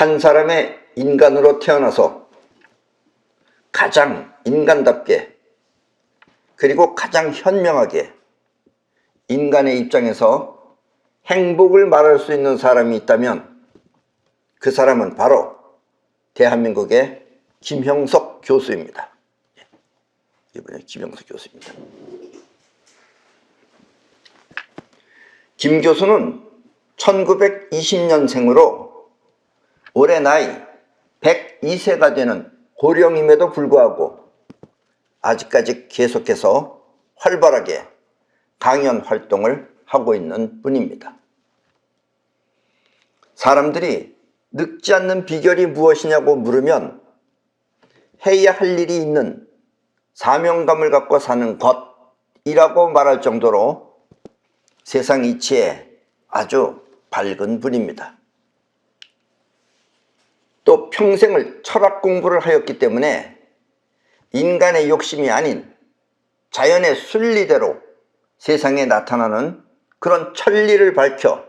한 사람의 인간으로 태어나서 가장 인간답게 그리고 가장 현명하게 인간의 입장에서 행복을 말할 수 있는 사람이 있다면 그 사람은 바로 대한민국의 김형석 교수입니다. 이번에 김형석 교수입니다. 김 교수는 1920년생으로 올해 나이 102세가 되는 고령임에도 불구하고 아직까지 계속해서 활발하게 강연 활동을 하고 있는 분입니다. 사람들이 늙지 않는 비결이 무엇이냐고 물으면 해야 할 일이 있는 사명감을 갖고 사는 것이라고 말할 정도로 세상 이치에 아주 밝은 분입니다. 또 평생을 철학 공부를 하였기 때문에 인간의 욕심이 아닌 자연의 순리대로 세상에 나타나는 그런 천리를 밝혀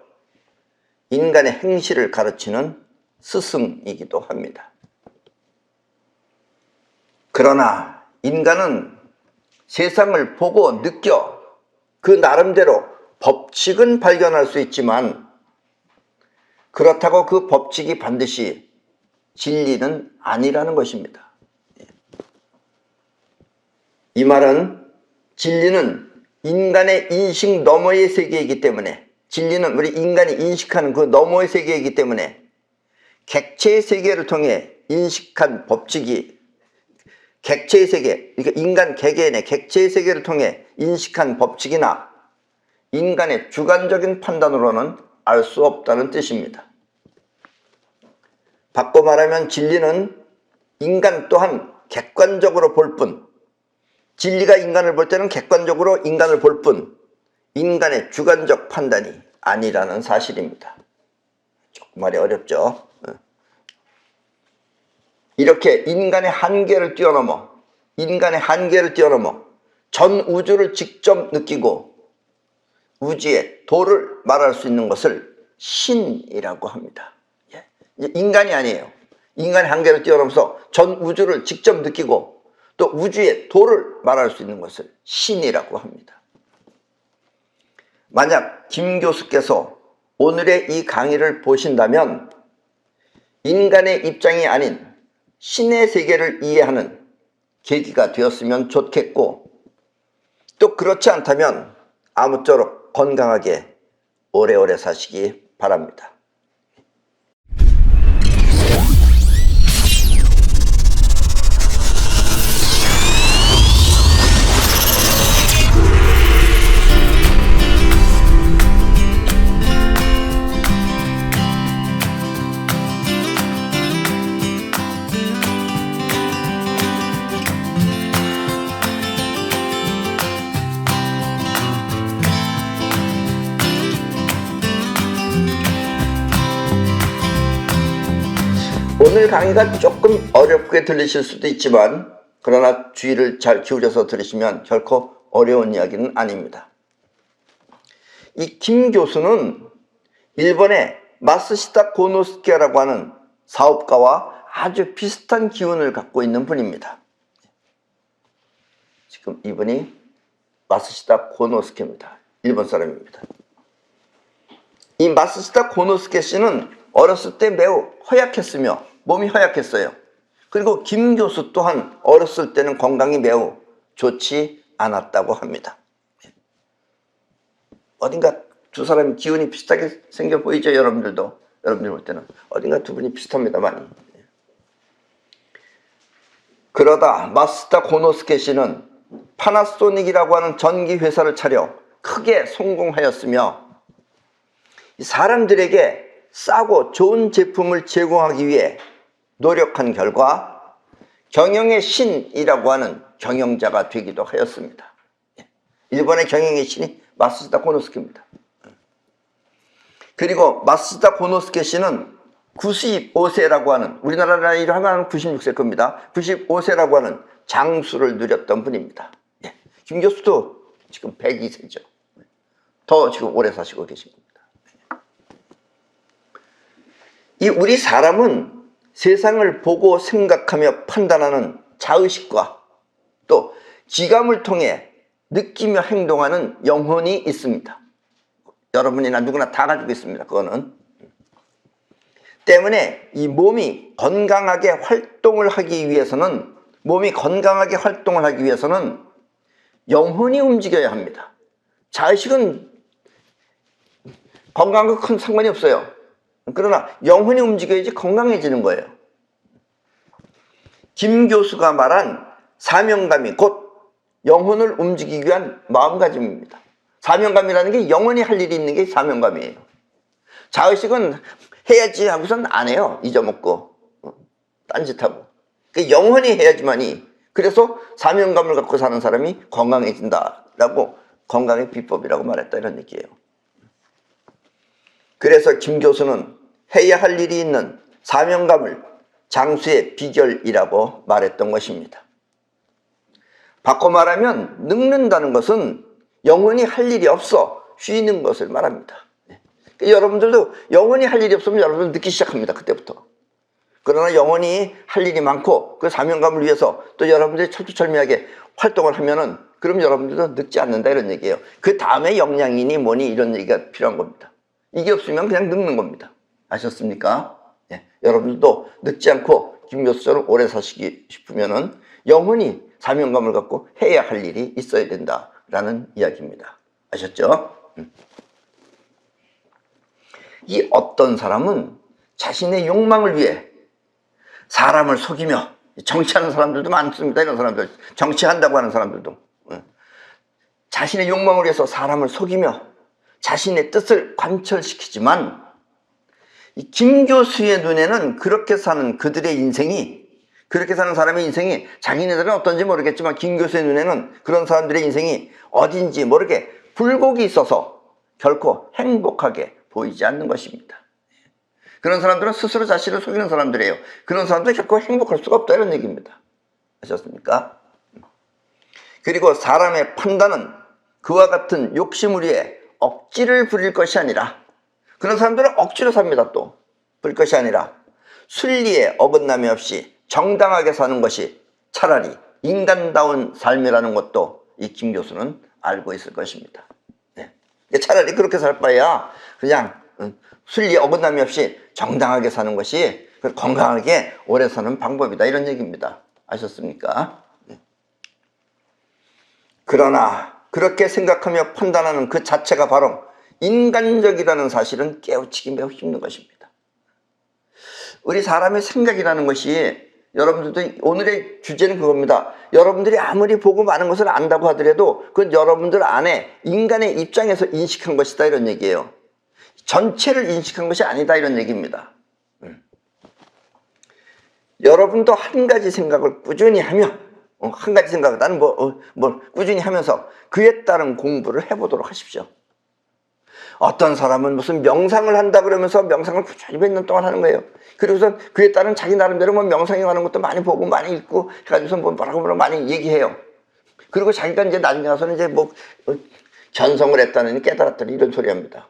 인간의 행실을 가르치는 스승이기도 합니다. 그러나 인간은 세상을 보고 느껴 그 나름대로 법칙은 발견할 수 있지만 그렇다고 그 법칙이 반드시 진리는 아니라는 것입니다. 이 말은 진리는 인간의 인식 너머의 세계이기 때문에, 진리는 우리 인간이 인식하는 그 너머의 세계이기 때문에 객체의 세계를 통해 인식한 법칙이 객체의 세계, 그러니까 인간 개개인의 객체의 세계를 통해 인식한 법칙이나 인간의 주관적인 판단으로는 알 수 없다는 뜻입니다. 바꿔 말하면 진리는 인간 또한 객관적으로 볼 뿐, 진리가 인간을 볼 때는 객관적으로 인간을 볼 뿐 인간의 주관적 판단이 아니라는 사실입니다. 조금 말이 어렵죠? 이렇게 인간의 한계를 뛰어넘어 전 우주를 직접 느끼고 우주의 도를 말할 수 있는 것을 신이라고 합니다. 인간이 아니에요. 인간의 한계를 뛰어넘어서 전 우주를 직접 느끼고 또 우주의 도를 말할 수 있는 것을 신이라고 합니다. 만약 김 교수께서 오늘의 이 강의를 보신다면 인간의 입장이 아닌 신의 세계를 이해하는 계기가 되었으면 좋겠고, 또 그렇지 않다면 아무쪼록 건강하게 오래오래 사시기 바랍니다. 오늘 강의가 조금 어렵게 들리실 수도 있지만 그러나 주의를 잘 기울여서 들으시면 결코 어려운 이야기는 아닙니다. 이 김 교수는 일본의 마쓰시타 고노스케라고 하는 사업가와 아주 비슷한 기운을 갖고 있는 분입니다. 지금 이분이 마쓰시타 고노스케입니다. 일본 사람입니다. 이 마쓰시타 고노스케 씨는 어렸을 때 매우 허약했으며 몸이 허약했어요. 그리고 김 교수 또한 어렸을 때는 건강이 매우 좋지 않았다고 합니다. 어딘가 두 사람이 기운이 비슷하게 생겨 보이죠? 여러분들 볼 때는 어딘가 두 분이 비슷합니다, 많이. 그러다 마쓰시타 고노스케 씨는 파나소닉이라고 하는 전기 회사를 차려 크게 성공하였으며 사람들에게 싸고 좋은 제품을 제공하기 위해 노력한 결과 경영의 신이라고 하는 경영자가 되기도 하였습니다. 일본의 경영의 신이 마쓰시타 고노스케입니다. 그리고 마쓰시타 고노스케 씨는 95세라고 하는, 우리나라 나이로 하면 96세 겁니다. 95세라고 하는 장수를 누렸던 분입니다. 김 교수도 지금 102세죠. 더 지금 오래 사시고 계십니다. 이 우리 사람은 세상을 보고 생각하며 판단하는 자의식과 또 지감을 통해 느끼며 행동하는 영혼이 있습니다. 여러분이나 누구나 다 가지고 있습니다. 그거는. 때문에 이 몸이 건강하게 활동을 하기 위해서는 영혼이 움직여야 합니다. 자의식은 건강과 큰 상관이 없어요. 그러나 영혼이 움직여야지 건강해지는 거예요. 김 교수가 말한 사명감이 곧 영혼을 움직이기 위한 마음가짐입니다. 사명감이라는 게 영혼이 할 일이 있는 게 사명감이에요. 자의식은 해야지 하고선 안 해요. 잊어먹고 딴짓하고. 영혼이 해야지만이, 그래서 사명감을 갖고 사는 사람이 건강해진다라고, 건강의 비법이라고 말했다, 이런 얘기예요. 그래서 김 교수는 해야 할 일이 있는 사명감을 장수의 비결이라고 말했던 것입니다. 바꿔 말하면 늙는다는 것은 영원히 할 일이 없어 쉬는 것을 말합니다. 여러분들도 영원히 할 일이 없으면 여러분들 늦기 시작합니다. 그때부터. 그러나 영원히 할 일이 많고 그 사명감을 위해서 또 여러분들이 철두철미하게 활동을 하면은, 그럼 여러분들도 늙지 않는다, 이런 얘기예요. 그 다음에 영양이니 뭐니 이런 얘기가 필요한 겁니다. 이게 없으면 그냥 늙는 겁니다. 아셨습니까? 예. 여러분들도 늙지 않고 김 교수처럼 오래 사시기 싶으면은 영원히 사명감을 갖고 해야 할 일이 있어야 된다라는 이야기입니다. 아셨죠? 이 어떤 사람은 자신의 욕망을 위해 사람을 속이며, 정치하는 사람들도 많습니다. 이런 사람들, 정치한다고 하는 사람들도 자신의 욕망을 위해서 사람을 속이며 자신의 뜻을 관철시키지만, 이 김 교수의 눈에는 그렇게 사는 그들의 인생이, 그렇게 사는 사람의 인생이, 자기네들은 어떤지 모르겠지만 김 교수의 눈에는 그런 사람들의 인생이 어딘지 모르게 굴곡이 있어서 결코 행복하게 보이지 않는 것입니다. 그런 사람들은 스스로 자신을 속이는 사람들이에요. 그런 사람들은 결코 행복할 수가 없다, 이런 얘기입니다. 아셨습니까? 그리고 사람의 판단은 그와 같은 욕심을 위해 억지를 부릴 것이 아니라, 그런 사람들은 억지로 삽니다. 또 부릴 것이 아니라 순리에 어긋남이 없이 정당하게 사는 것이 차라리 인간다운 삶이라는 것도 이 김 교수는 알고 있을 것입니다. 네. 차라리 그렇게 살 바에야 그냥 순리에 어긋남이 없이 정당하게 사는 것이 건강하게 오래 사는 방법이다, 이런 얘기입니다. 아셨습니까? 네. 그러나 그렇게 생각하며 판단하는 그 자체가 바로 인간적이라는 사실은 깨우치기 매우 힘든 것입니다. 우리 사람의 생각이라는 것이, 여러분들도 오늘의 주제는 그겁니다. 여러분들이 아무리 보고 많은 것을 안다고 하더라도 그건 여러분들 안에 인간의 입장에서 인식한 것이다, 이런 얘기예요. 전체를 인식한 것이 아니다, 이런 얘기입니다. 여러분도 한 가지 생각을 꾸준히 하며, 한 가지 생각을 나는 꾸준히 하면서 그에 따른 공부를 해보도록 하십시오. 어떤 사람은 무슨 명상을 한다 그러면서 명상을 꾸준히 몇 년 동안 하는 거예요. 그리고서 그에 따른 자기 나름대로 명상에 관한 것도 많이 보고 많이 읽고 해가지고서 뭐라고 많이 얘기해요. 그리고 자기가 이제 나중에 와서는 이제 견성을 했다느니 깨달았다니 이런 소리 합니다.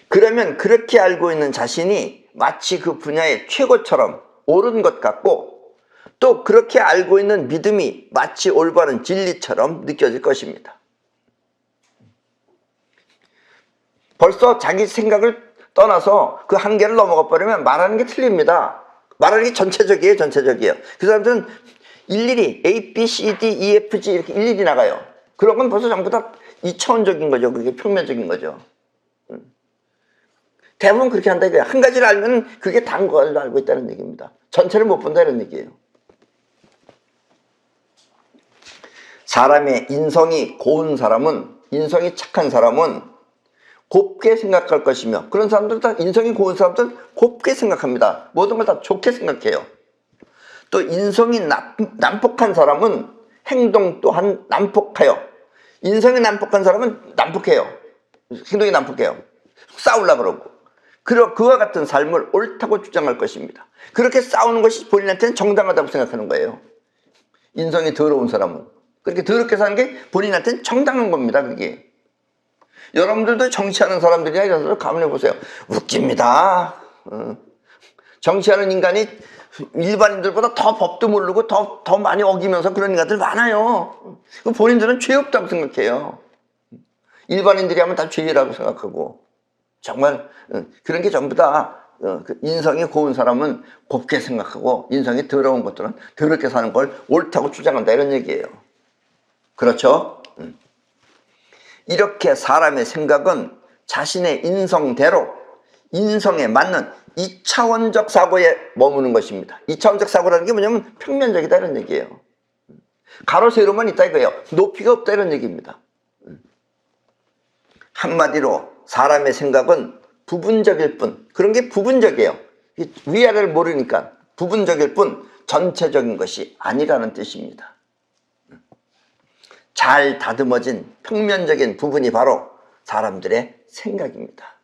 그러면 그렇게 알고 있는 자신이 마치 그 분야의 최고처럼 옳은 것 같고, 또 그렇게 알고 있는 믿음이 마치 올바른 진리처럼 느껴질 것입니다. 벌써 자기 생각을 떠나서 그 한계를 넘어가 버리면 말하는 게 틀립니다. 말하는 게 전체적이에요. 전체적이에요. 그 사람들은 일일이 A, B, C, D, E, F, G 이렇게 일일이 나가요. 그런 건 벌써 전부 다 2차원적인 거죠. 그게 평면적인 거죠. 대부분 그렇게 한다 이거예요. 한 가지를 알면 그게 다인 걸 알고 있다는 얘기입니다. 전체를 못 본다, 이런 얘기예요. 사람의 인성이 고운 사람은, 인성이 착한 사람은 곱게 생각할 것이며, 그런 사람들 다, 인성이 고운 사람들은 곱게 생각합니다. 모든 걸 다 좋게 생각해요. 또 인성이 난폭한 사람은 행동 또한 난폭하여, 인성이 난폭한 사람은 난폭해요. 행동이 난폭해요. 싸우려고 그러고. 그와 같은 삶을 옳다고 주장할 것입니다. 그렇게 싸우는 것이 본인한테는 정당하다고 생각하는 거예요. 인성이 더러운 사람은 그렇게 더럽게 사는 게 본인한테는 정당한 겁니다. 그게 여러분들도 정치하는 사람들이나 이런 사람들 가만히 보세요. 웃깁니다. 정치하는 인간이 일반인들보다 더 법도 모르고 더 많이 어기면서 그런 인간들 많아요. 본인들은 죄 없다고 생각해요. 일반인들이 하면 다 죄라고 생각하고. 정말 그런 게 전부 다 인성이 고운 사람은 곱게 생각하고 인성이 더러운 것들은 더럽게 사는 걸 옳다고 주장한다 이런 얘기예요. 그렇죠? 이렇게 사람의 생각은 자신의 인성대로 인성에 맞는 이차원적 사고에 머무는 것입니다. 이차원적 사고라는 게 뭐냐면 평면적이다 이런 얘기예요. 가로 세로만 있다 이거예요. 높이가 없다 이런 얘기입니다. 한마디로 사람의 생각은 부분적일 뿐, 그런 게 부분적이에요. 위아래를 모르니까 부분적일 뿐 전체적인 것이 아니라는 뜻입니다. 잘 다듬어진 평면적인 부분이 바로 사람들의 생각입니다.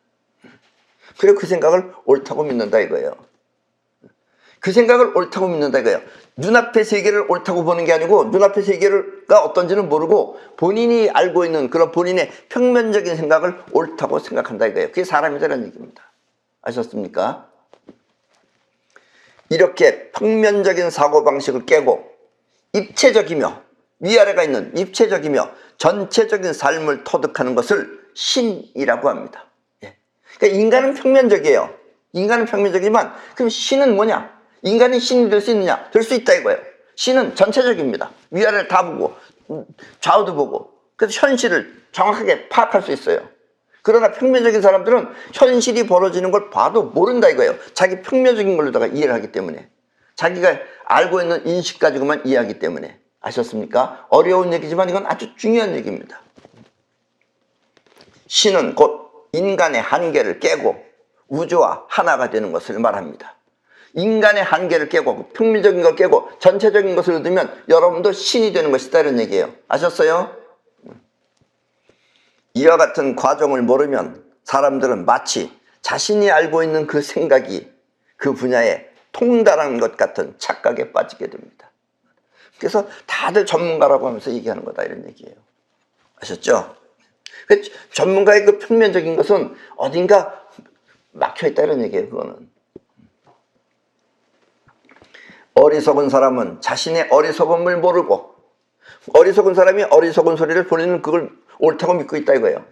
그리고 그 생각을 옳다고 믿는다 이거예요. 그 생각을 옳다고 믿는다 이거예요. 눈앞의 세계를 옳다고 보는 게 아니고 눈앞의 세계가 어떤지는 모르고 본인이 알고 있는 그런 본인의 평면적인 생각을 옳다고 생각한다 이거예요. 그게 사람이라는 얘기입니다. 아셨습니까? 이렇게 평면적인 사고방식을 깨고 입체적이며 위아래가 있는 입체적이며 전체적인 삶을 터득하는 것을 신이라고 합니다. 그러니까 인간은 평면적이에요. 인간은 평면적이지만 그럼 신은 뭐냐? 인간이 신이 될 수 있느냐? 될 수 있다 이거예요. 신은 전체적입니다. 위아래를 다 보고 좌우도 보고 그래서 현실을 정확하게 파악할 수 있어요. 그러나 평면적인 사람들은 현실이 벌어지는 걸 봐도 모른다 이거예요. 자기 평면적인 걸로다가 이해를 하기 때문에 자기가 알고 있는 인식 가지고만 이해하기 때문에. 아셨습니까? 어려운 얘기지만 이건 아주 중요한 얘기입니다. 신은 곧 인간의 한계를 깨고 우주와 하나가 되는 것을 말합니다. 인간의 한계를 깨고 평면적인 걸 깨고 전체적인 것을 얻으면 여러분도 신이 되는 것이다 이런 얘기예요. 아셨어요? 이와 같은 과정을 모르면 사람들은 마치 자신이 알고 있는 그 생각이 그 분야에 통달한 것 같은 착각에 빠지게 됩니다. 그래서 다들 전문가라고 하면서 얘기하는 거다 이런 얘기예요. 아셨죠? 전문가의 그 평면적인 것은 어딘가 막혀있다 이런 얘기예요. 그거는 어리석은 사람은 자신의 어리석음을 모르고 어리석은 사람이 어리석은 소리를 보내는 그걸 옳다고 믿고 있다 이거예요.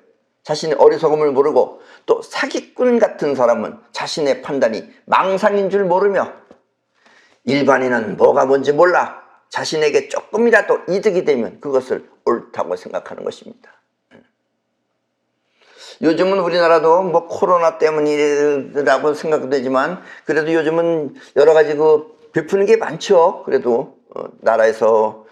자신의 어리석음을 모르고 또 사기꾼 같은 사람은 자신의 판단이 망상인 줄 모르며 일반인은 뭐가 뭔지 몰라 자신에게 조금이라도 이득이 되면 그것을 옳다고 생각하는 것입니다. 요즘은 우리나라도 뭐 코로나 때문이라고 생각되지만 그래도 요즘은 여러 가지 베푸는 게 많죠. 그래도 나라에서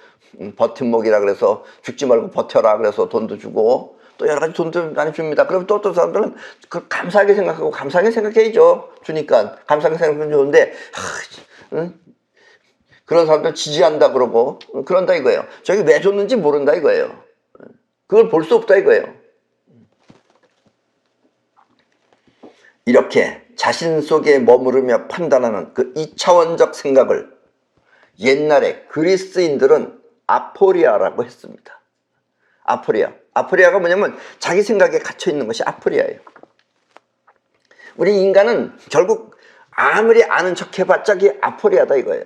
버팀목이라 그래서 죽지 말고 버텨라 그래서 돈도 주고 또 여러 가지 돈도 많이 줍니다. 그럼 또 사람들은 감사하게 생각하고 감사하게 생각해야죠. 주니까 감사하게 생각하면 좋은데 그런 사람들 지지한다 그러고 그런다 이거예요. 저게 왜 줬는지 모른다 이거예요. 그걸 볼 수 없다 이거예요. 이렇게 자신 속에 머무르며 판단하는 그 이차원적 생각을 옛날에 그리스인들은 아포리아라고 했습니다. 아포리아가 뭐냐면 자기 생각에 갇혀 있는 것이 아포리아예요. 우리 인간은 결국 아무리 아는 척 해봤자 그게 아포리아다 이거예요.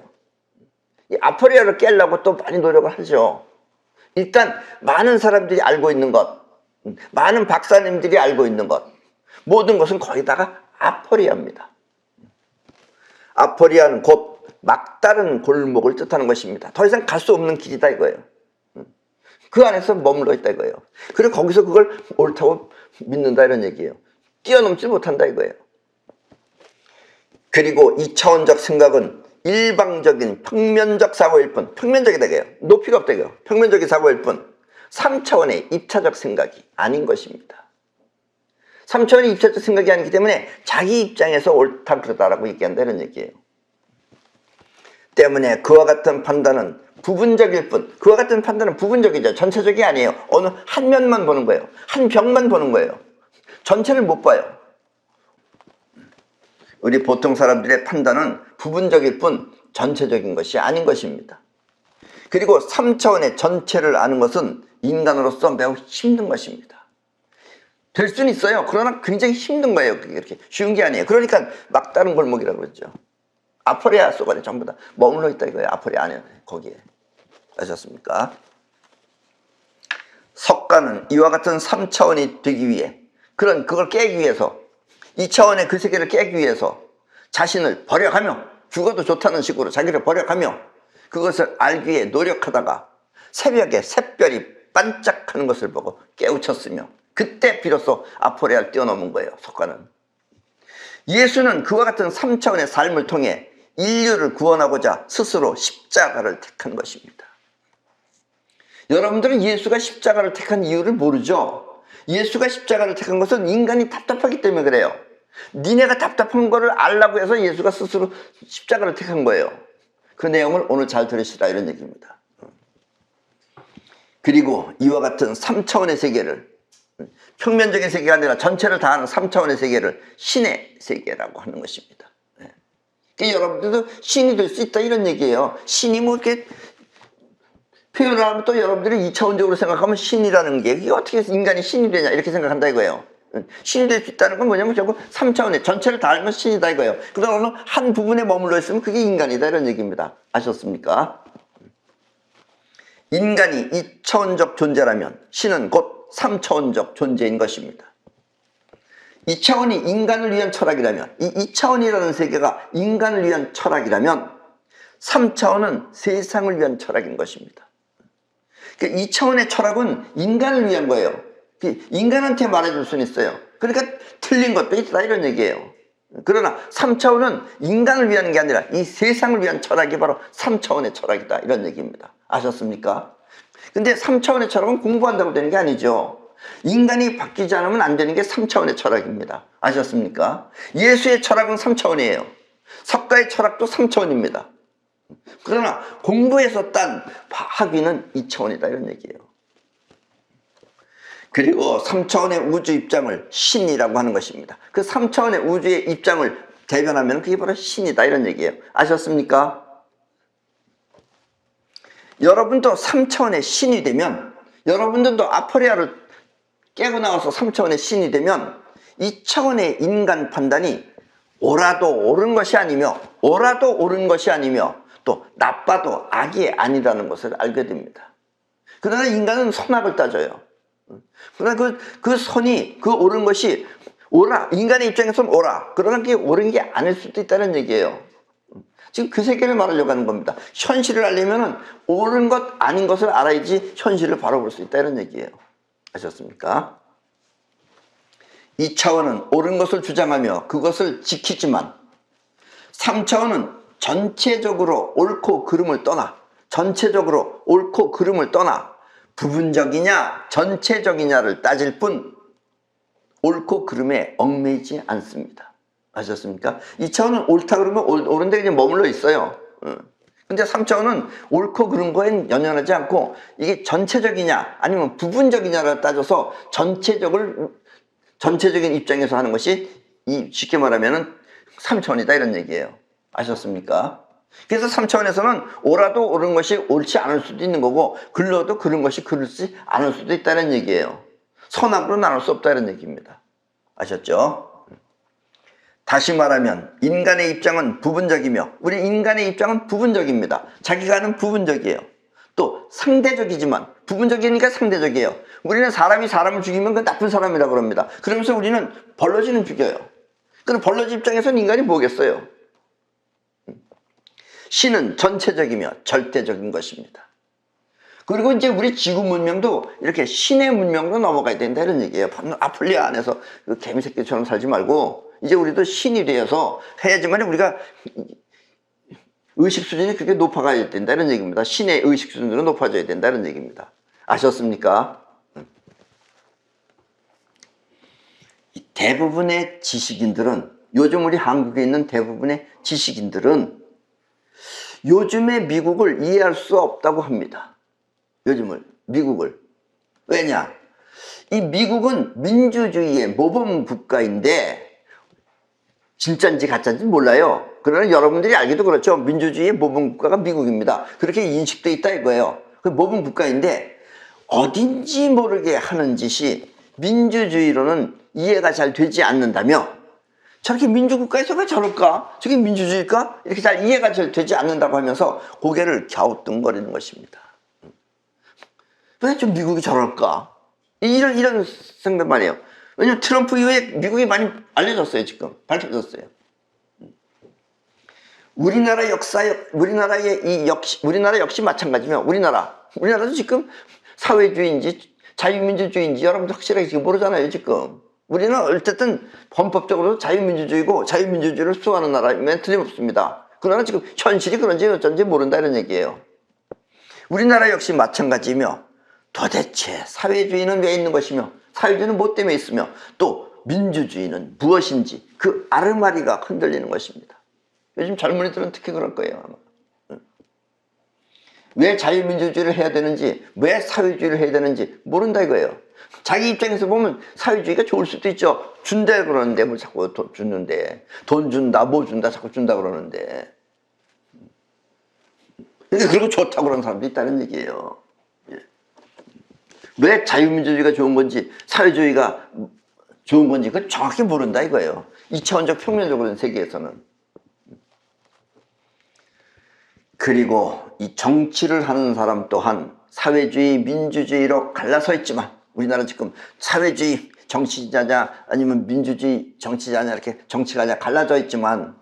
이 아포리아를 깨려고 또 많이 노력을 하죠. 일단 많은 사람들이 알고 있는 것, 많은 박사님들이 알고 있는 것, 모든 것은 거의 다가 아포리아입니다. 아포리아는 곧 막다른 골목을 뜻하는 것입니다. 더 이상 갈 수 없는 길이다 이거예요. 그 안에서 머물러 있다 이거예요. 그리고 거기서 그걸 옳다고 믿는다 이런 얘기예요. 뛰어넘지 못한다 이거예요. 그리고 이차원적 생각은 일방적인 평면적 사고일 뿐, 평면적이다 이거예요. 높이가 없다 이거예요. 평면적인 사고일 뿐 3차원의 입차적 생각이 아닌 것입니다. 3차원의 입차적 생각이 아니기 때문에 자기 입장에서 옳다 그러다라고 얘기한다 이런 얘기예요. 때문에 그와 같은 판단은 부분적일 뿐, 그와 같은 판단은 부분적이죠. 전체적이 아니에요. 어느 한 면만 보는 거예요. 한 벽만 보는 거예요. 전체를 못 봐요. 우리 보통 사람들의 판단은 부분적일 뿐 전체적인 것이 아닌 것입니다. 그리고 3차원의 전체를 아는 것은 인간으로서 매우 힘든 것입니다. 될 수는 있어요. 그러나 굉장히 힘든 거예요. 그게 이렇게 쉬운 게 아니에요. 그러니까 막다른 골목이라고 그러죠. 아포레아 속 안에 전부 다 머물러 있다 이거예요. 아포레아 안에 거기에. 아셨습니까? 석가는 이와 같은 3차원이 되기 위해 그걸 깨기 위해서 2차원의 그 세계를 깨기 위해서 자신을 버려가며 죽어도 좋다는 식으로 자기를 버려가며 그것을 알기 위해 노력하다가 새벽에 샛별이 반짝하는 것을 보고 깨우쳤으며 그때 비로소 아포레아를 뛰어넘은 거예요. 석가는. 예수는 그와 같은 3차원의 삶을 통해 인류를 구원하고자 스스로 십자가를 택한 것입니다. 여러분들은 예수가 십자가를 택한 이유를 모르죠? 예수가 십자가를 택한 것은 인간이 답답하기 때문에 그래요. 니네가 답답한 거를 알라고 해서 예수가 스스로 십자가를 택한 거예요. 그 내용을 오늘 잘 들으시라 이런 얘기입니다. 그리고 이와 같은 3차원의 세계를 평면적인 세계가 아니라 전체를 다하는 3차원의 세계를 신의 세계라고 하는 것입니다. 그러니까 여러분들도 신이 될 수 있다 이런 얘기예요. 신이 뭐 이렇게 표현을 하면 또 여러분들이 2차원적으로 생각하면 신이라는 게 이게 어떻게 인간이 신이 되냐 이렇게 생각한다 이거예요. 신이 될 수 있다는 건 뭐냐면 결국 3차원의 전체를 다 알면 신이다 이거예요. 그러나 어느 한 부분에 머물러 있으면 그게 인간이다 이런 얘기입니다. 아셨습니까? 인간이 2차원적 존재라면 신은 곧 3차원적 존재인 것입니다. 2차원이 인간을 위한 철학이라면 이 2차원이라는 세계가 인간을 위한 철학이라면 3차원은 세상을 위한 철학인 것입니다. 그러니까 2차원의 철학은 인간을 위한 거예요. 인간한테 말해줄 수는 있어요. 그러니까 틀린 것도 있다 이런 얘기예요. 그러나 3차원은 인간을 위한 게 아니라 이 세상을 위한 철학이 바로 3차원의 철학이다 이런 얘기입니다. 아셨습니까? 근데 3차원의 철학은 공부한다고 되는 게 아니죠. 인간이 바뀌지 않으면 안 되는 게 3차원의 철학입니다. 아셨습니까? 예수의 철학은 3차원이에요. 석가의 철학도 3차원입니다. 그러나 공부해서 딴 학위는 2차원이다 이런 얘기예요. 그리고 3차원의 우주 입장을 신이라고 하는 것입니다. 그 3차원의 우주의 입장을 대변하면 그게 바로 신이다 이런 얘기예요. 아셨습니까? 여러분도 3차원의 신이 되면 여러분들도 아포레아를 깨고 나와서 3차원의 신이 되면 2차원의 인간 판단이 옳아도 옳은 것이 아니며 옳아도 옳은 것이 아니며 또 나빠도 악이 아니라는 것을 알게 됩니다. 그러나 인간은 선악을 따져요. 그러나 그 선이 그 옳은 것이 옳아 인간의 입장에서는 옳아 그러나 그게 옳은 게 아닐 수도 있다는 얘기예요. 지금 그 세계를 말하려고 하는 겁니다. 현실을 알려면 옳은 것 아닌 것을 알아야지 현실을 바로 볼 수 있다 이런 얘기예요. 아셨습니까? 2차원은 옳은 것을 주장하며 그것을 지키지만 3차원은 전체적으로 옳고 그름을 떠나 부분적이냐 전체적이냐를 따질 뿐 옳고 그름에 얽매이지 않습니다. 아셨습니까? 2차원은 옳다 그러면 옳은 데 그냥 머물러 있어요. 근데 3차원은 옳고 그른 거엔 연연하지 않고 이게 전체적이냐 아니면 부분적이냐를 따져서 전체적인 입장에서 하는 것이 쉽게 말하면 3차원이다 이런 얘기예요. 아셨습니까? 그래서 3차원에서는 옳아도 옳은 것이 옳지 않을 수도 있는 거고 글러도 그른 것이 그렇지 않을 수도 있다는 얘기예요. 선악으로 나눌 수 없다는 얘기입니다. 아셨죠? 다시 말하면 인간의 입장은 부분적이며 우리 인간의 입장은 부분적입니다. 자기가 하는 부분적이에요. 또 상대적이지만 부분적이니까 상대적이에요. 우리는 사람이 사람을 죽이면 그 나쁜 사람이라고 합니다. 그러면서 우리는 벌러지는 죽여요. 그럼 벌러지 입장에서는 인간이 뭐겠어요? 신은 전체적이며 절대적인 것입니다. 그리고 이제 우리 지구 문명도 이렇게 신의 문명으로 넘어가야 된다 이런 얘기예요. 아플리아 안에서 그 개미새끼처럼 살지 말고 이제 우리도 신이 되어서 해야지만 우리가 의식 수준이 그렇게 높아가야 된다 이런 얘기입니다. 신의 의식 수준으로 높아져야 된다 이런 얘기입니다. 아셨습니까? 대부분의 지식인들은 요즘 우리 한국에 있는 대부분의 지식인들은 요즘의 미국을 이해할 수 없다고 합니다. 미국을. 왜냐? 이 미국은 민주주의의 모범 국가인데 진짜인지 가짜인지 몰라요. 그러나 여러분들이 알기도 그렇죠. 민주주의의 모범 국가가 미국입니다. 그렇게 인식돼 있다 이거예요. 그 모범 국가인데 어딘지 모르게 하는 짓이 민주주의로는 이해가 잘 되지 않는다며 저렇게 민주국가에서 왜 저럴까? 저게 민주주의일까? 이렇게 잘 이해가 잘 되지 않는다고 하면서 고개를 갸우뚱거리는 것입니다. 왜 좀 미국이 저럴까? 이런 생각만 해요. 왜냐면 트럼프 이후에 미국이 많이 알려졌어요. 지금 밝혀졌어요. 우리나라 역시 마찬가지며 우리나라도 지금 사회주의인지 자유민주주의인지 여러분들 확실하게 지금 모르잖아요. 지금 우리는 어쨌든 헌법적으로 자유민주주의고 자유민주주의를 수호하는 나라이면 틀림없습니다. 그러나 지금 현실이 그런지 어쩐지 모른다 이런 얘기예요. 우리나라 역시 마찬가지며 도대체 사회주의는 왜 있는 것이며 사회주의는 뭐 때문에 있으며 또 민주주의는 무엇인지 그 아르마리가 흔들리는 것입니다. 요즘 젊은이들은 특히 그럴 거예요. 아마. 왜 자유민주주의를 해야 되는지 왜 사회주의를 해야 되는지 모른다 이거예요. 자기 입장에서 보면 사회주의가 좋을 수도 있죠. 준대 그러는데 뭐 자꾸 주는데 돈 준다 뭐 준다 자꾸 준다 그러는데 근데 그리고 좋다고 그러는 사람도 있다는 얘기예요. 왜 자유민주주의가 좋은 건지 사회주의가 좋은 건지 그걸 정확히 모른다 이거예요. 2차원적 평면적으로는 세계에서는. 그리고 이 정치를 하는 사람 또한 사회주의 민주주의로 갈라서 있지만 우리나라 지금 사회주의 정치자냐 아니면 민주주의 정치자냐 이렇게 정치가 갈라져 있지만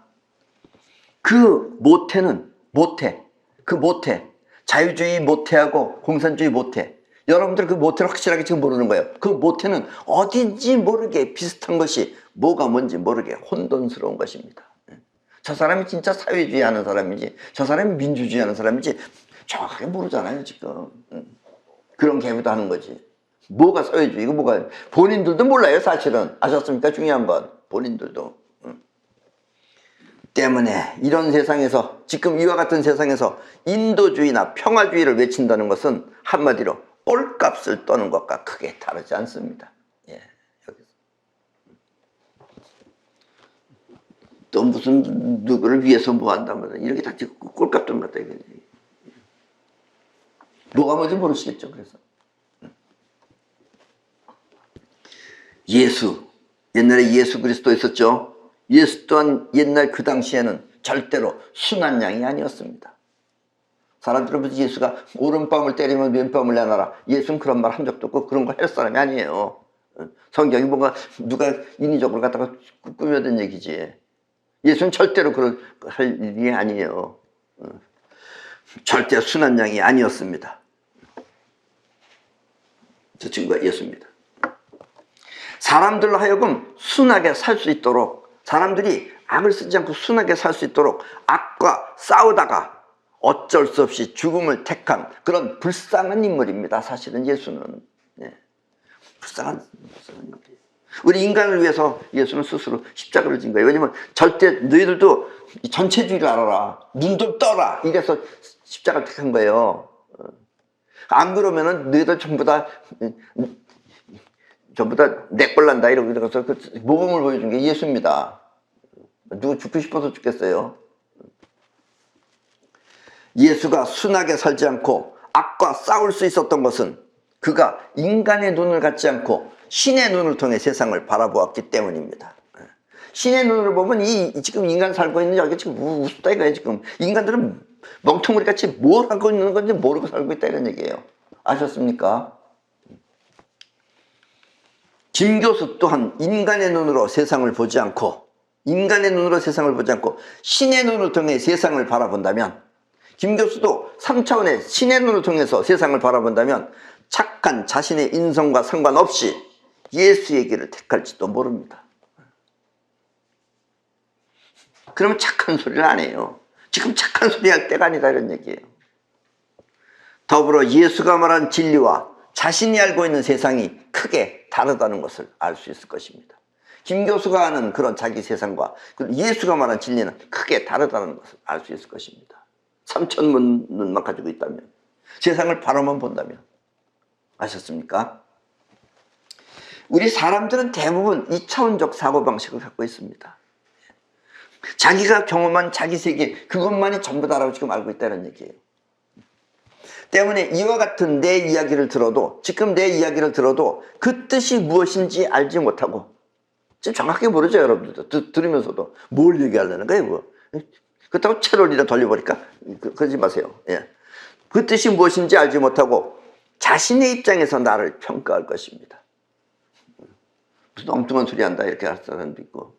그 모태는 자유주의 모태하고 공산주의 모태 여러분들 그 모태를 확실하게 지금 모르는 거예요. 그 모태는 어딘지 모르게 비슷한 것이 뭐가 뭔지 모르게 혼돈스러운 것입니다. 저 사람이 진짜 사회주의 하는 사람인지 저 사람이 민주주의 하는 사람인지 정확하게 모르잖아요 지금. 그런 개부도 하는 거지. 뭐가 사회주의고 뭐가 본인들도 몰라요 사실은. 아셨습니까? 중요한 건 본인들도. 때문에 이런 세상에서 지금 이와 같은 세상에서 인도주의나 평화주의를 외친다는 것은 한마디로 꼴값을 떠는 것과 크게 다르지 않습니다. 예, 여기서. 또 무슨 누구를 위해서 뭐 한다면 이렇게 다 지금 꼴값 떠는 것 같다. 뭐가 뭔지 모르시겠죠. 그래서 예수 옛날에 예수 그리스도 있었죠. 예수 또한 옛날 그 당시에는 절대로 순한 양이 아니었습니다. 사람들은 예수가 오른뺨을 때리면 왼뺨을 내놔라. 예수는 그런 말 한 적도 없고 그런 걸 할 사람이 아니에요. 성경이 뭔가 누가 인위적으로 갖다가 꾸며든 얘기지. 예수는 절대로 그런 할 일이 아니에요. 절대 순한 양이 아니었습니다. 저 친구가 예수입니다. 사람들로 하여금 순하게 살 수 있도록 사람들이 악을 쓰지 않고 순하게 살 수 있도록 악과 싸우다가 어쩔 수 없이 죽음을 택한 그런 불쌍한 인물입니다. 사실은 예수는. 불쌍한 인물이에요. 우리 인간을 위해서 예수는 스스로 십자가를 진 거예요. 왜냐면 절대 너희들도 전체주의를 알아라. 눈 좀 떠라. 이래서 십자가를 택한 거예요. 안 그러면은 너희들 전부 다 내꼴난다 이러면서 그 모범을 보여준 게 예수입니다. 누구 죽고 싶어서 죽겠어요. 예수가 순하게 살지 않고 악과 싸울 수 있었던 것은 그가 인간의 눈을 갖지 않고 신의 눈을 통해 세상을 바라보았기 때문입니다. 신의 눈으로 보면 지금 인간 살고 있는 여기 지금 우습다 이거예요. 지금 인간들은 멍텅구리 같이 뭘 하고 있는 건지 모르고 살고 있다 이런 얘기예요. 아셨습니까? 김 교수 또한 인간의 눈으로 세상을 보지 않고 신의 눈을 통해 세상을 바라본다면 김 교수도 3차원의 신의 눈을 통해서 세상을 바라본다면 착한 자신의 인성과 상관없이 예수의 길을 택할지도 모릅니다. 그러면 착한 소리를 안 해요. 지금 착한 소리 할 때가 아니다 이런 얘기예요. 더불어 예수가 말한 진리와 자신이 알고 있는 세상이 크게 다르다는 것을 알 수 있을 것입니다. 김 교수가 아는 그런 자기 세상과 예수가 말한 진리는 크게 다르다는 것을 알 수 있을 것입니다. 3,000문 눈만 가지고 있다면 세상을 바로만 본다면 아셨습니까? 우리 사람들은 대부분 2차원적 사고방식을 갖고 있습니다. 자기가 경험한 자기 세계 그것만이 전부다라고 지금 알고 있다는 얘기예요. 때문에 이와 같은 내 이야기를 들어도, 지금 내 이야기를 들어도 그 뜻이 무엇인지 알지 못하고, 지금 정확하게 모르죠, 여러분들도. 들으면서도 뭘 얘기하려는 거예요, 뭐. 그렇다고 채널 이라 돌려버릴까? 그러지 마세요. 예. 그 뜻이 무엇인지 알지 못하고 자신의 입장에서 나를 평가할 것입니다. 무슨 엉뚱한 소리 한다 이렇게 할 사람도 있고,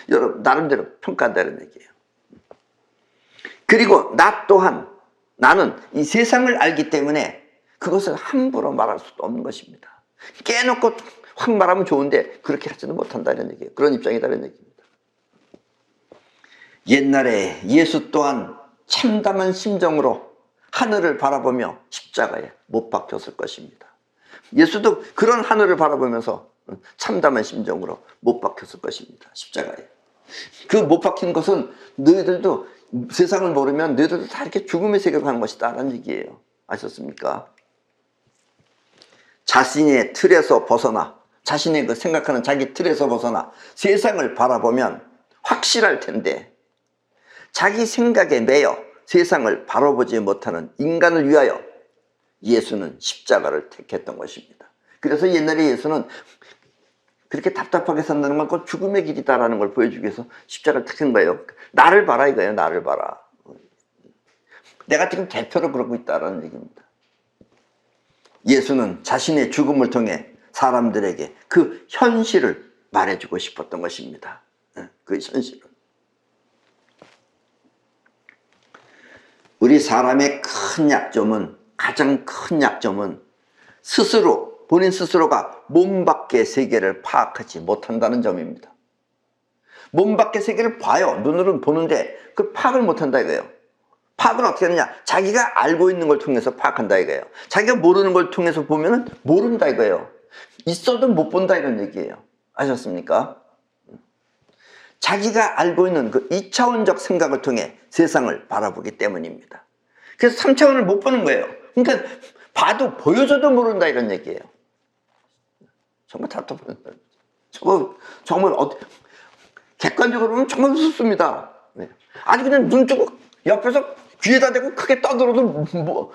여러분 나름대로 평가한다는 얘기예요. 그리고 나 또한, 나는 이 세상을 알기 때문에 그것을 함부로 말할 수도 없는 것입니다. 깨놓고 확 말하면 좋은데 그렇게 하지는 못한다는 얘기예요. 그런 입장이다는 얘기입니다. 옛날에 예수 또한 참담한 심정으로 하늘을 바라보며 십자가에 못 박혔을 것입니다. 예수도 그런 하늘을 바라보면서 참담한 심정으로 못 박혔을 것입니다. 십자가에. 그 못 박힌 것은 너희들도 세상을 모르면 너희들도 다 이렇게 죽음의 세계로 가는 것이다 라는 얘기예요. 아셨습니까? 자신의 틀에서 벗어나, 자신의 그 생각하는 자기 틀에서 벗어나 세상을 바라보면 확실할 텐데, 자기 생각에 매여 세상을 바라보지 못하는 인간을 위하여 예수는 십자가를 택했던 것입니다. 그래서 옛날에 예수는 그렇게 답답하게 산다는 건 그 죽음의 길이다라는 걸 보여주기 위해서 십자가를 택한 거예요. 나를 봐라 이거예요. 나를 봐라. 내가 지금 대표로 그러고 있다라는 얘기입니다. 예수는 자신의 죽음을 통해 사람들에게 그 현실을 말해주고 싶었던 것입니다. 그 현실을. 우리 사람의 큰 약점은, 가장 큰 약점은 스스로, 본인 스스로가 몸 밖의 세계를 파악하지 못한다는 점입니다. 몸 밖의 세계를 봐요. 눈으로는 보는데 그 파악을 못한다 이거예요. 파악은 어떻게 하느냐? 자기가 알고 있는 걸 통해서 파악한다 이거예요. 자기가 모르는 걸 통해서 보면은 모른다 이거예요. 있어도 못 본다 이런 얘기예요. 아셨습니까? 자기가 알고 있는 그 2차원적 생각을 통해 세상을 바라보기 때문입니다. 그래서 3차원을 못 보는 거예요. 그러니까 봐도 보여줘도 모른다 이런 얘기예요. 정말 답답한 정말 객관적으로 보면 정말 우습습니다. 아니 그냥 눈 뜨고 옆에서 귀에다 대고 크게 떠들어도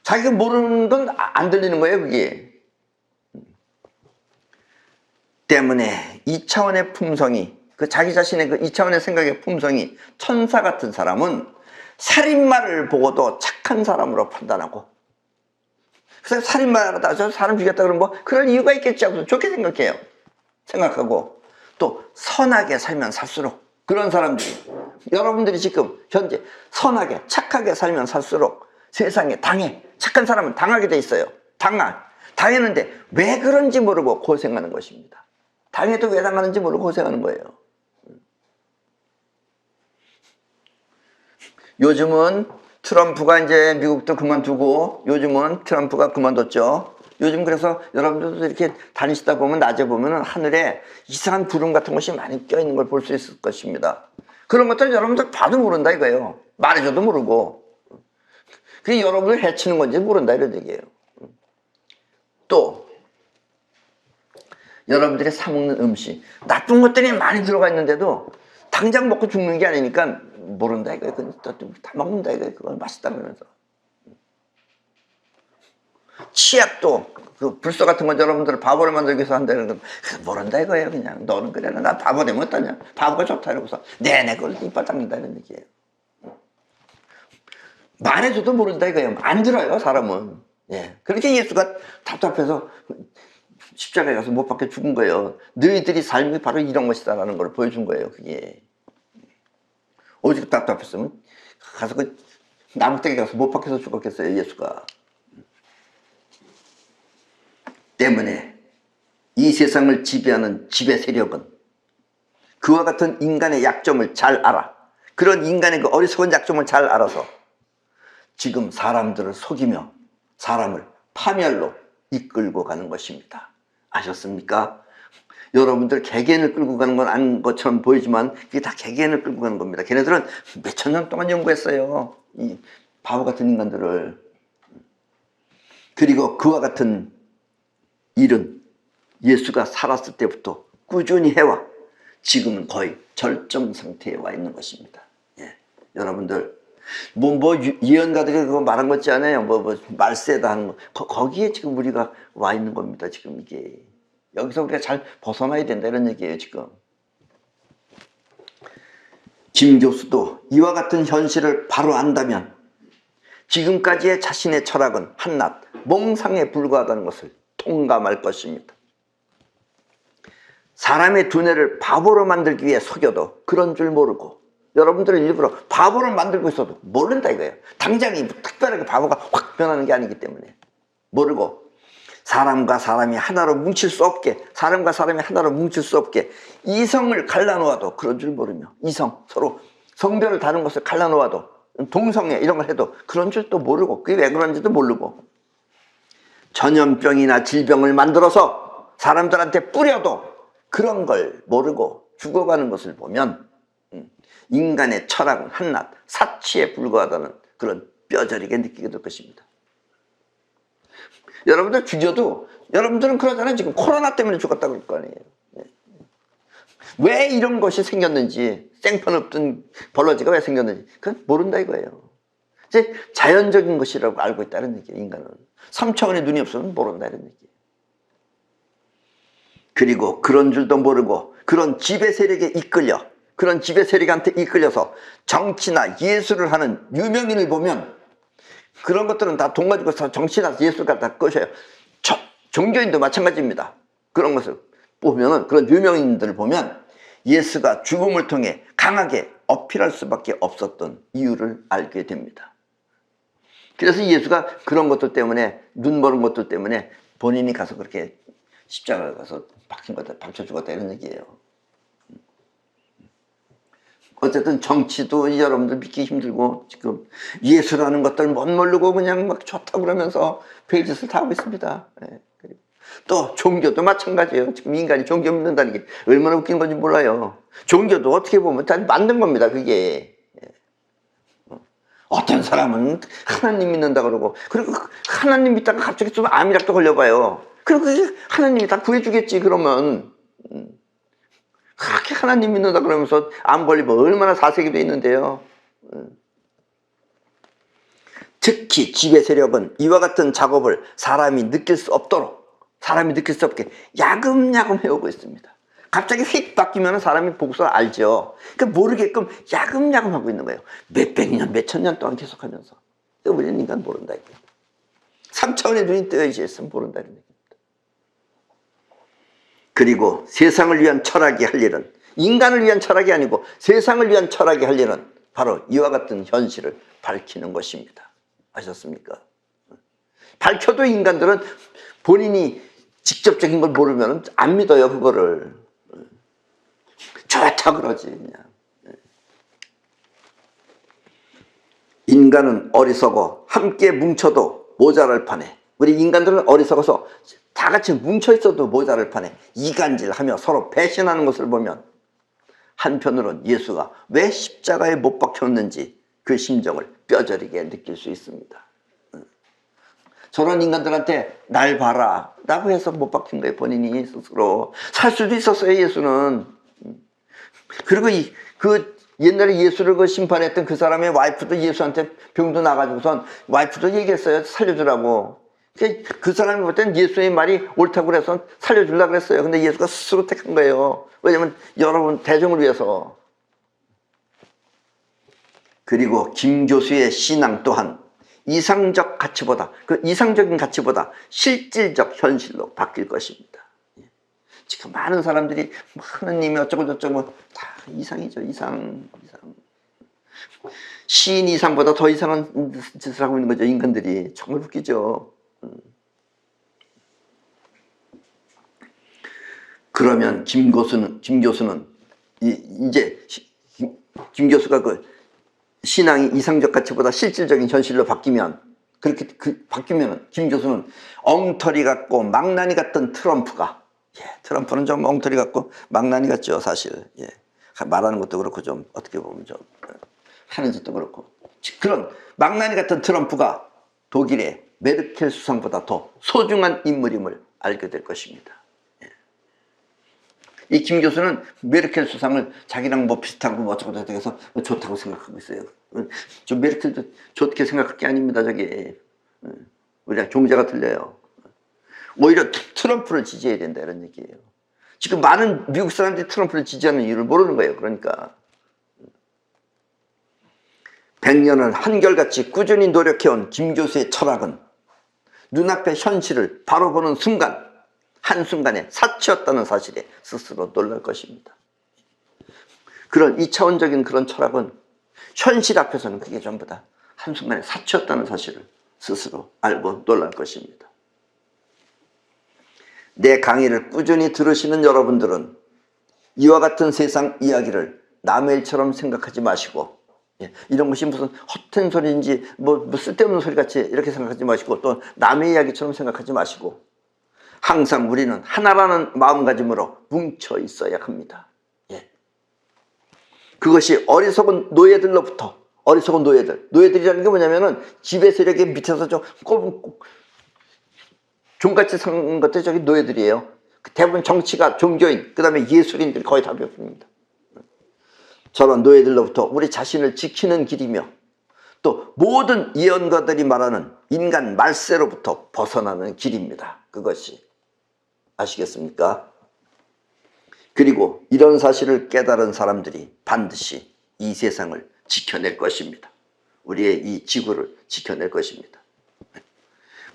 자기가 모르는 건 안 들리는 거예요. 그게 때문에 2차원의 품성이, 그 자기 자신의 그 2차원의 생각의 품성이 천사 같은 사람은 살인마를 보고도 착한 사람으로 판단하고, 그래서 살인마를 하다 저 사람 죽였다 그러면 뭐 그럴 이유가 있겠지 하고 좋게 생각하고 또 선하게 살면 살수록, 그런 사람들이, 여러분들이 지금 현재 선하게 착하게 살면 살수록 세상에 착한 사람은 당하게 돼 있어요. 당했는데 왜 그런지 모르고 고생하는 것입니다. 당해도 왜 당하는지 모르고 고생하는 거예요. 요즘은 트럼프가 이제 미국도 그만두고, 요즘은 트럼프가 그만뒀죠. 요즘 그래서 여러분들도 이렇게 다니시다 보면 낮에 보면 하늘에 이상한 구름 같은 것이 많이 껴있는 걸 볼 수 있을 것입니다. 그런 것들 여러분들 봐도 모른다 이거예요. 말해줘도 모르고. 그게 여러분을 해치는 건지 모른다 이런 얘기예요. 또 여러분들이 사 먹는 음식, 나쁜 것들이 많이 들어가 있는데도 당장 먹고 죽는 게 아니니까 모른다 이거예요. 다 먹는다 이거예요. 그건 맛있다 그러면서. 치약도 그 불소 같은 건 여러분들 바보를 만들기 위해서 한다는 건 모른다 이거예요. 그냥 너는 그래, 나 바보 되면 어떠냐, 바보가 좋다 이러고서 내내 그걸 이빨 닦는다 이런 얘기예요. 말해줘도 모른다 이거예요. 안 들어요 사람은. 예. 그렇게 예수가 답답해서 십자가에 가서 못 박혀 죽은 거예요. 너희들이 삶이 바로 이런 것이다 라는 걸 보여준 거예요. 그게 오직 답답했으면 가서 그 나무떼기 가서 못 박혀서 죽었겠어요. 예수가. 때문에 이 세상을 지배하는 지배 세력은 그와 같은 인간의 약점을 잘 알아. 그런 인간의 그 어리석은 약점을 잘 알아서 지금 사람들을 속이며 사람을 파멸로 이끌고 가는 것입니다. 아셨습니까? 여러분들 개개인을 끌고 가는 건 아닌 것처럼 보이지만 그게 다 개개인을 끌고 가는 겁니다. 걔네들은 몇천 년 동안 연구했어요. 이 바보 같은 인간들을. 그리고 그와 같은 일은 예수가 살았을 때부터 꾸준히 해와 지금은 거의 절정 상태에 와 있는 것입니다. 예. 여러분들 예언가들이 그거 말한 거 있지 않아요? 말세다 하는 거. 거기에 지금 우리가 와 있는 겁니다. 지금 이게. 여기서 우리가 잘 벗어나야 된다 이런 얘기예요, 지금. 김 교수도 이와 같은 현실을 바로 안다면 지금까지의 자신의 철학은 한낱 몽상에 불과하다는 것을 통감할 것입니다. 사람의 두뇌를 바보로 만들기 위해 속여도 그런 줄 모르고, 여러분들을 일부러 바보로 만들고 있어도 모른다 이거예요. 당장이 특별하게 바보가 확 변하는 게 아니기 때문에 모르고, 사람과 사람이 하나로 뭉칠 수 없게, 사람과 사람이 하나로 뭉칠 수 없게 이성을 갈라놓아도 그런 줄 모르며, 이성, 서로 성별을 다른 것을 갈라놓아도, 동성애 이런 걸 해도 그런 줄도 모르고, 그게 왜 그런지도 모르고, 전염병이나 질병을 만들어서 사람들한테 뿌려도 그런 걸 모르고 죽어가는 것을 보면 인간의 철학은 한낱 사치에 불과하다는 그런 뼈저리게 느끼게 될 것입니다. 여러분들 죽여도, 여러분들은 그러잖아요. 지금 코로나 때문에 죽었다고 그럴 거 아니에요. 왜 이런 것이 생겼는지, 생편없던 벌러지가 왜 생겼는지 그건 모른다 이거예요. 이제 자연적인 것이라고 알고 있다는 얘기예요. 인간은 3차원의 눈이 없으면 모른다 이런 얘기예요. 그리고 그런 줄도 모르고 그런 지배 세력에 이끌려, 그런 지배 세력한테 이끌려서 정치나 예술을 하는 유명인을 보면, 그런 것들은 다 돈 가지고 정치나 예술 갖다 꺼셔요. 종교인도 마찬가지입니다. 그런 것을 보면은, 그런 유명인들을 보면 예수가 죽음을 통해 강하게 어필할 수밖에 없었던 이유를 알게 됩니다. 그래서 예수가 그런 것들 때문에, 눈 멀은 것들 때문에 본인이 가서 그렇게 십자가에 가서 박힌 거다, 박혀 죽었다 이런 얘기예요. 어쨌든 정치도 여러분들 믿기 힘들고, 지금 예수라는 것들 못 모르고 그냥 막 좋다고 그러면서 별짓을 다 하고 있습니다. 네. 또 종교도 마찬가지예요. 지금 인간이 종교 믿는다는 게 얼마나 웃긴 건지 몰라요. 종교도 어떻게 보면 다 만든 겁니다, 그게. 어떤 사람은 하나님 믿는다 그러고, 그리고 하나님 믿다가 갑자기 좀 암이라도 걸려봐요. 그리고 하나님이 다 구해주겠지 그러면. 그렇게 하나님 믿는다 그러면서 암 걸리면 얼마나 사색이 돼 있는데요. 특히 지배 세력은 이와 같은 작업을 사람이 느낄 수 없게 야금야금 해오고 있습니다. 갑자기 휙 바뀌면 사람이 복수를 알죠. 그러니까 모르게끔 야금야금 하고 있는 거예요. 몇백 년, 몇천 년 동안 계속하면서. 우리는 인간 모른다 이거예요. 3차원의 눈이 뜨여 있으면 모른다 이런 얘기입니다. 그리고 세상을 위한 철학이 할 일은, 인간을 위한 철학이 아니고 세상을 위한 철학이 할 일은 바로 이와 같은 현실을 밝히는 것입니다. 아셨습니까? 밝혀도 인간들은 본인이 직접적인 걸 모르면 안 믿어요, 그거를. 좋다 그러지, 그냥. 인간은 어리석어 함께 뭉쳐도 모자랄 판에, 우리 인간들은 어리석어서 다 같이 뭉쳐 있어도 모자랄 판에 이간질하며 서로 배신하는 것을 보면, 한편으론 예수가 왜 십자가에 못 박혔는지 그 심정을 뼈저리게 느낄 수 있습니다. 저런 인간들한테 날 봐라 라고 해서 못 박힌 거예요. 본인이 스스로. 살 수도 있었어요, 예수는. 그리고 그 옛날에 예수를 그 심판했던 그 사람의 와이프도 예수한테 병도 나가지고선 와이프도 얘기했어요. 살려주라고. 그 사람이 볼 땐 예수의 말이 옳다고 그래서 살려주려고 그랬어요. 근데 예수가 스스로 택한 거예요. 왜냐면 여러분 대중을 위해서. 그리고 김 교수의 신앙 또한 이상적 가치보다, 그 이상적인 가치보다 실질적 현실로 바뀔 것입니다. 지금 많은 사람들이 하느님이 어쩌고 저쩌고 다 이상이죠. 이상. 시인 이상보다 더 이상한 짓을 하고 있는 거죠, 인간들이. 정말 웃기죠. 그러면 김 교수는 이제 김 교수가 그 신앙이 이상적 가치보다 실질적인 현실로 바뀌면, 그렇게 바뀌면 김 교수는 엉터리 같고 망나니 같던 트럼프가, 트럼프는 좀 엉터리 같고 망나니 같죠, 사실. 말하는 것도 그렇고, 좀 어떻게 보면 좀 하는 짓도 그렇고, 그런 망나니 같은 트럼프가 독일의 메르켈 수상보다 더 소중한 인물임을 알게 될 것입니다. 이 김 교수는 메르켈 수상을 자기랑 뭐 비슷하고 뭐 어쩌고 저쩌고 해서 좋다고 생각하고 있어요. 저 메르켈도 좋게 생각할 게 아닙니다. 저게 우리랑 종자가 틀려요. 오히려 트럼프를 지지해야 된다 이런 얘기예요. 지금 많은 미국 사람들이 트럼프를 지지하는 이유를 모르는 거예요. 그러니까 100년을 한결같이 꾸준히 노력해온 김 교수의 철학은 눈앞의 현실을 바로 보는 순간, 한순간에 사치였다는 사실에 스스로 놀랄 것입니다. 그런 이차원적인 그런 철학은 현실 앞에서는 그게 전부 다 한순간에 사치였다는 사실을 스스로 알고 놀랄 것입니다. 내 강의를 꾸준히 들으시는 여러분들은 이와 같은 세상 이야기를 남의 일처럼 생각하지 마시고, 이런 것이 무슨 헛된 소리인지 뭐 쓸데없는 소리 같이 이렇게 생각하지 마시고, 또 남의 이야기처럼 생각하지 마시고, 항상 우리는 하나라는 마음가짐으로 뭉쳐 있어야 합니다. 그것이 어리석은 노예들로부터, 어리석은 노예들이라는 게 뭐냐면은 지배 세력의 밑에서 좀 종같이 사는 것들이 저기 노예들이에요. 대부분 정치가, 종교인, 그 다음에 예술인들이 거의 다 몇 분입니다. 저런 노예들로부터 우리 자신을 지키는 길이며, 또 모든 예언가들이 말하는 인간 말세로부터 벗어나는 길입니다. 그것이. 아시겠습니까? 그리고 이런 사실을 깨달은 사람들이 반드시 이 세상을 지켜낼 것입니다. 우리의 이 지구를 지켜낼 것입니다.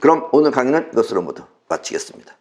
그럼 오늘 강의는 이것으로 모두 마치겠습니다.